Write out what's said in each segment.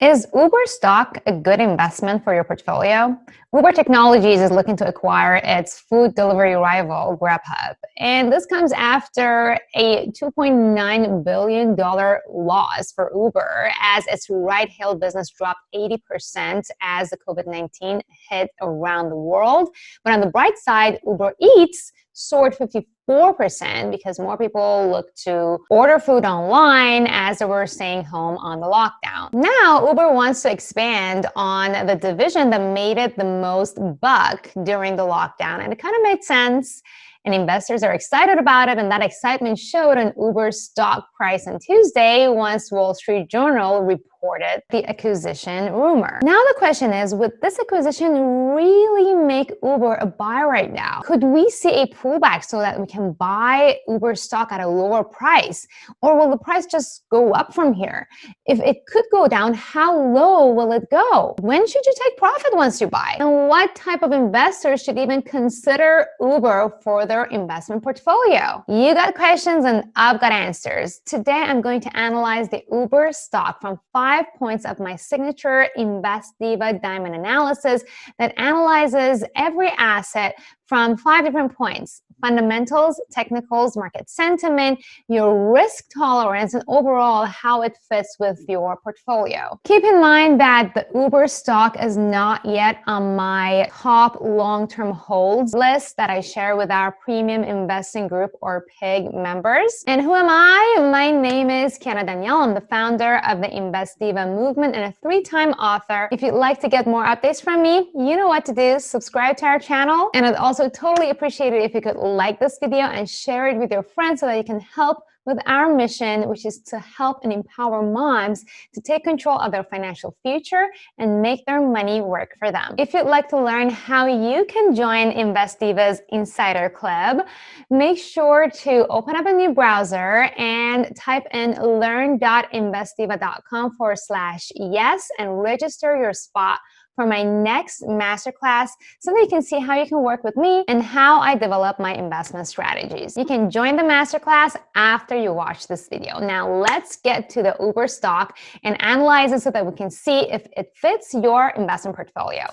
Is Uber stock a good investment for your portfolio? Uber Technologies is looking to acquire its food delivery rival, Grubhub. And this comes after a $2.9 billion loss for Uber as its ride-hail business dropped 80% as the COVID-19 hit around the world. But on the bright side, Uber Eats soared 54% because more people look to order food online as they were staying home on the lockdown. Now, Uber wants to expand on the division that made it the most buck during the lockdown, and it kind of made sense. And investors are excited about it, and that excitement showed in Uber's stock price on Tuesday once Wall Street Journal reported the acquisition rumor. Now the question is, would this acquisition really make Uber a buy right now? Could we see a pullback so that we can buy Uber stock at a lower price? Or will the price just go up from here? If it could go down, how low will it go? When should you take profit once you buy? And what type of investors should even consider Uber for their investment portfolio? You got questions and I've got answers. Today, I'm going to analyze the Uber stock from 5 points of my signature Invest Diva diamond analysis that analyzes every asset from 5 different points: fundamentals, technicals, market sentiment, your risk tolerance, and overall how it fits with your portfolio. Keep in mind that the Uber stock is not yet on my top long-term holds list that I share with our premium investing group or PIG members. And who am I? My name is Kiana Danial. I'm the founder of the Invest Diva movement and a 3-time author. If you'd like to get more updates from me, you know what to do. Subscribe to our channel, and I'd also totally appreciate it if you could like this video and share it with your friends so that you can help with our mission, which is to help and empower moms to take control of their financial future and make their money work for them. If you'd like to learn how you can join Invest Diva's Insider Club, make sure to open up a new browser and type in learn.investdiva.com/yes and register your spot for my next masterclass so that you can see how you can work with me and how I develop my investment strategies. You can join the masterclass after you watch this video. Now let's get to the Uber stock and analyze it so that we can see if it fits your investment portfolio.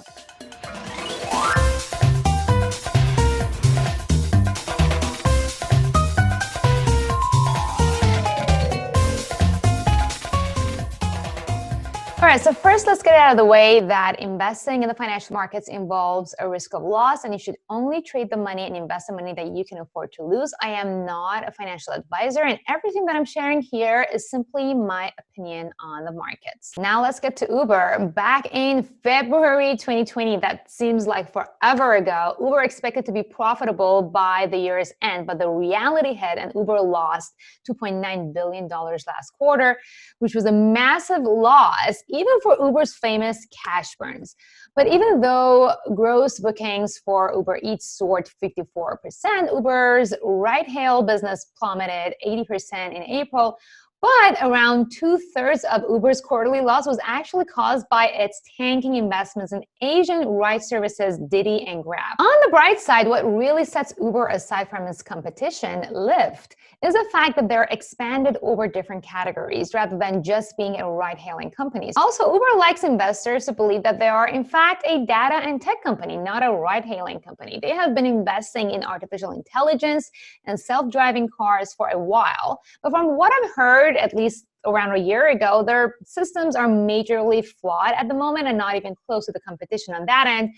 All right, so first let's get out of the way that investing in the financial markets involves a risk of loss, and you should only trade the money and invest the money that you can afford to lose. I am not a financial advisor, and everything that I'm sharing here is simply my opinion on the markets. Now let's get to Uber. Back in February 2020, that seems like forever ago, Uber expected to be profitable by the year's end, but the reality hit and Uber lost $2.9 billion last quarter, which was a massive loss, even for Uber's famous cash burns. But even though gross bookings for Uber Eats soared 54%, Uber's ride-hail business plummeted 80% in April. But around 2/3 of Uber's quarterly loss was actually caused by its tanking investments in Asian ride services Didi and Grab. On the bright side, what really sets Uber aside from its competition, Lyft, is the fact that they're expanded over different categories rather than just being a ride-hailing company. Also, Uber likes investors to believe that they are in fact a data and tech company, not a ride-hailing company. They have been investing in artificial intelligence and self-driving cars for a while. But from what I've heard, at least around a year ago, their systems are majorly flawed at the moment and not even close to the competition on that end,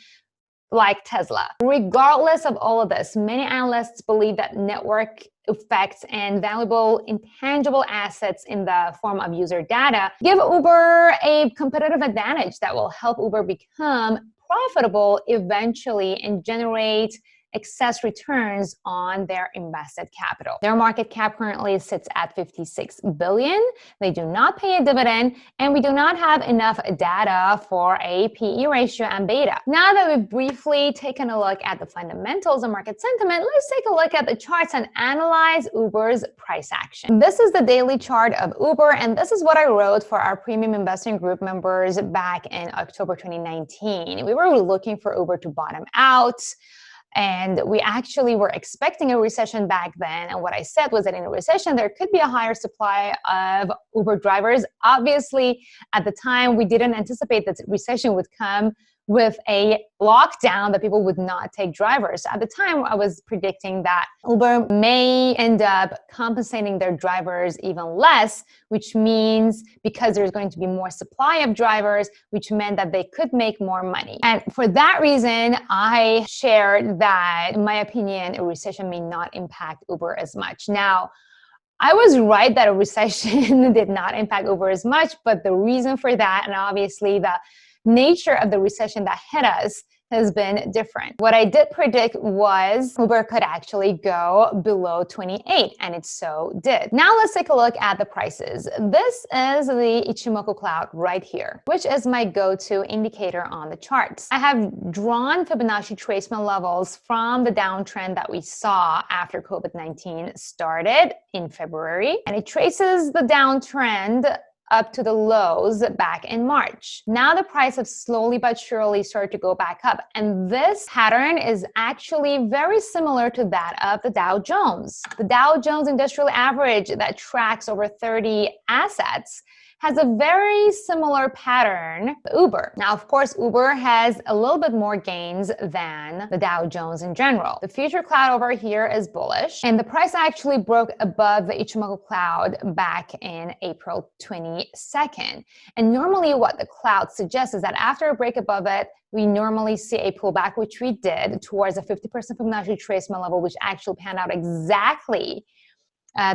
like Tesla. Regardless of all of this, many analysts believe that network effects and valuable intangible assets in the form of user data give Uber a competitive advantage that will help Uber become profitable eventually and generate excess returns on their invested capital. Their market cap currently sits at $56 billion. They do not pay a dividend, and we do not have enough data for a PE ratio and beta. Now that we've briefly taken a look at the fundamentals and market sentiment, let's take a look at the charts and analyze Uber's price action. This is the daily chart of Uber, and this is what I wrote for our premium investing group members back in October 2019. We were looking for Uber to bottom out. And we actually were expecting a recession back then. And what I said was that in a recession, there could be a higher supply of Uber drivers. Obviously, at the time, we didn't anticipate that recession would come with a lockdown, that people would not take drivers. At the time, I was predicting that Uber may end up compensating their drivers even less, which means because there's going to be more supply of drivers, which meant that they could make more money. And for that reason, I shared that, in my opinion, a recession may not impact Uber as much. Now, I was right that a recession did not impact Uber as much, but the reason for that, and obviously the nature of the recession that hit us, has been different. What I did predict was Uber could actually go below 28, and it so did. Now let's take a look at the prices. This is the Ichimoku Cloud right here, which is my go-to indicator on the charts. I have drawn Fibonacci retracement levels from the downtrend that we saw after COVID-19 started in February, and it traces the downtrend up to the lows back in March. Now the price has slowly but surely started to go back up. And this pattern is actually very similar to that of the Dow Jones. The Dow Jones Industrial Average that tracks over 30 assets has a very similar pattern to Uber. Now, of course, Uber has a little bit more gains than the Dow Jones in general. The future cloud over here is bullish, and the price actually broke above the Ichimoku Cloud back in April 22nd. And normally what the cloud suggests is that after a break above it, we normally see a pullback, which we did, towards a 50% Fibonacci retracement level, which actually panned out exactly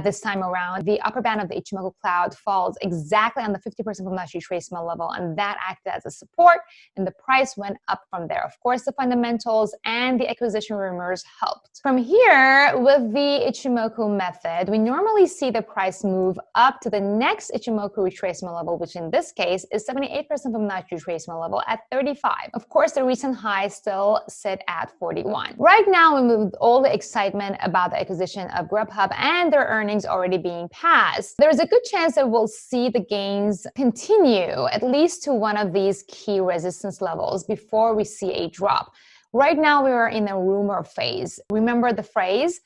this time around. The upper band of the Ichimoku Cloud falls exactly on the 50% Fibonacci retracement level, and that acted as a support, and the price went up from there. Of course, the fundamentals and the acquisition rumors helped. From here, with the Ichimoku method, we normally see the price move up to the next Ichimoku retracement level, which in this case is 78% Fibonacci retracement level at 35. Of course, the recent highs still sit at 41. Right now, with all the excitement about the acquisition of Grubhub and their earnings already being passed, there's a good chance that we'll see the gains continue at least to one of these key resistance levels before we see a drop. Right now, we are in the rumor phase. Remember the phrase,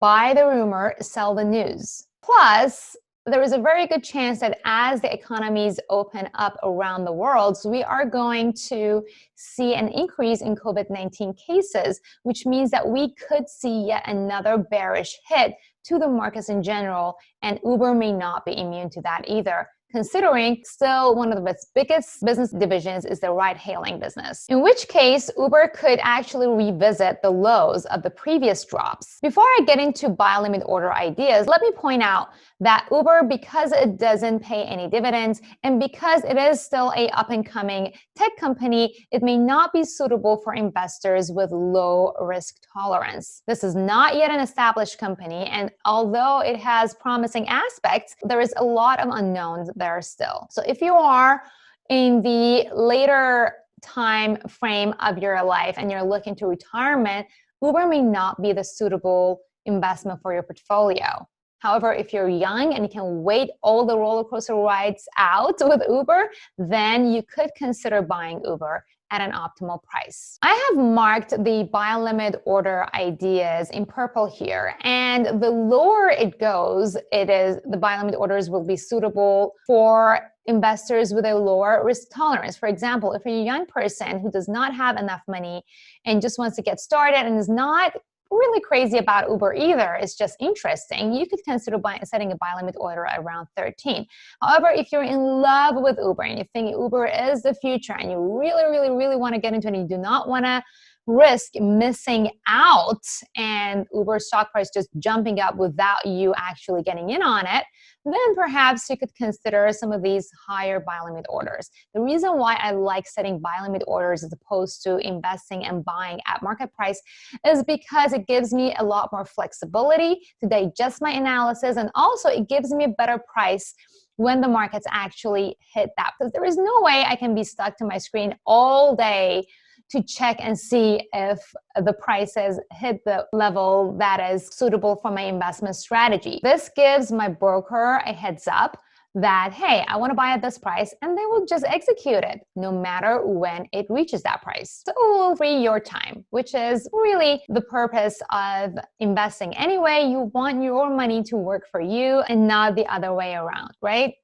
buy the rumor, sell the news. Plus, there is a very good chance that as the economies open up around the world, so we are going to see an increase in COVID-19 cases, which means that we could see yet another bearish hit to the markets in general, and Uber may not be immune to that either, considering still one of its biggest business divisions is the ride-hailing business, in which case Uber could actually revisit the lows of the previous drops. Before I get into buy limit order ideas, let me point out that Uber, because it doesn't pay any dividends and because it is still a up-and-coming tech company, it may not be suitable for investors with low risk tolerance. This is not yet an established company, and although it has promising aspects, there is a lot of unknowns there still. So if you are in the later time frame of your life and you're looking to retirement, Uber may not be the suitable investment for your portfolio. However, if you're young and you can wait all the roller coaster rides out with Uber, then you could consider buying Uber at an optimal price. I have marked the buy limit order ideas in purple here, and the lower it goes, the buy limit orders will be suitable for investors with a lower risk tolerance. For example, if you're a young person who does not have enough money and just wants to get started and is not really crazy about Uber either, it's just interesting, you could consider setting a buy limit order around 13. However, if you're in love with Uber and you think Uber is the future and you really want to get into it and you do not want to risk missing out and Uber stock price just jumping up without you actually getting in on it, then perhaps you could consider some of these higher buy limit orders. The reason why I like setting buy limit orders as opposed to investing and buying at market price is because it gives me a lot more flexibility to digest my analysis, and also it gives me a better price when the markets actually hit that. Because there is no way I can be stuck to my screen all day to check and see if the prices hit the level that is suitable for my investment strategy. This gives my broker a heads up that, hey, I want to buy at this price, and they will just execute it no matter when it reaches that price. So it will free your time, which is really the purpose of investing anyway. You want your money to work for you and not the other way around, right?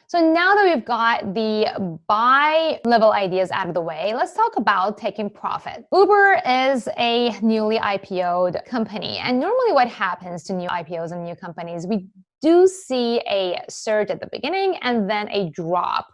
So now that we've got the buy level ideas out of the way, let's talk about taking profit. Uber is a newly IPO'd company. And normally what happens to new IPOs and new companies, we do see a surge at the beginning and then a drop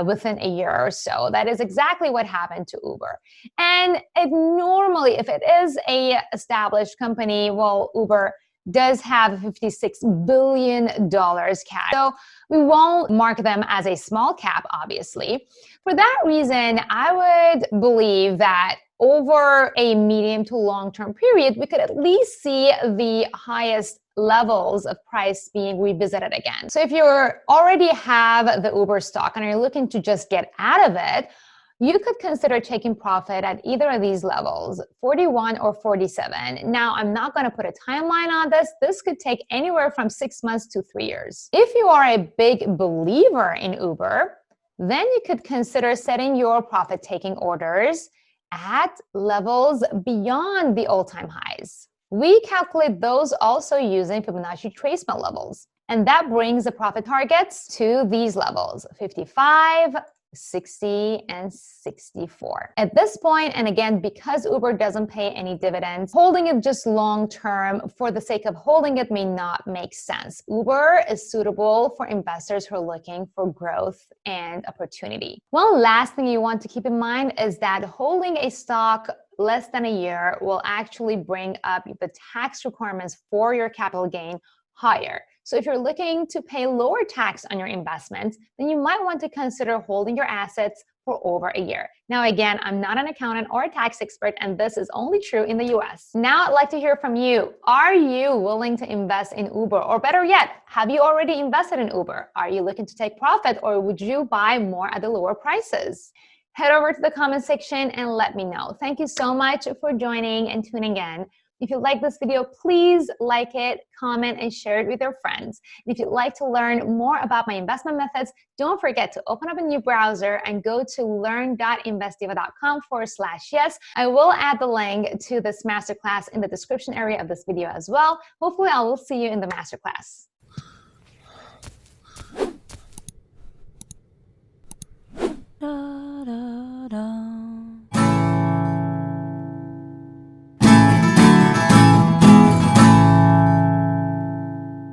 within a year or so. That is exactly what happened to Uber. And if it is a established company, well, Uber does have $56 billion cash. So we won't mark them as a small cap, obviously. For that reason, I would believe that over a medium to long-term period, we could at least see the highest levels of price being revisited again. So if you already have the Uber stock and you're looking to just get out of it, you could consider taking profit at either of these levels, 41 or 47. Now, I'm not going to put a timeline on this. This could take anywhere from 6 months to 3 years. If you are a big believer in Uber, then you could consider setting your profit-taking orders at levels beyond the all-time highs. We calculate those also using Fibonacci retracement levels, and that brings the profit targets to these levels, 55, 60, and 64. At this point, and again, because Uber doesn't pay any dividends, holding it just long term for the sake of holding it may not make sense. Uber is suitable for investors who are looking for growth and opportunity. One last thing you want to keep in mind is that holding a stock less than a year will actually bring up the tax requirements for your capital gain higher. So if you're looking to pay lower tax on your investments, then you might want to consider holding your assets for over a year. Now, again, I'm not an accountant or a tax expert, and this is only true in the US. Now, I'd like to hear from you. Are you willing to invest in Uber? Or better yet, have you already invested in Uber? Are you looking to take profit, or would you buy more at the lower prices? Head over to the comment section and let me know. Thank you so much for joining and tuning in. If you like this video, please like it, comment, and share it with your friends. And if you'd like to learn more about my investment methods, don't forget to open up a new browser and go to learn.investdiva.com/yes. I will add the link to this masterclass in the description area of this video as well. Hopefully, I will see you in the masterclass.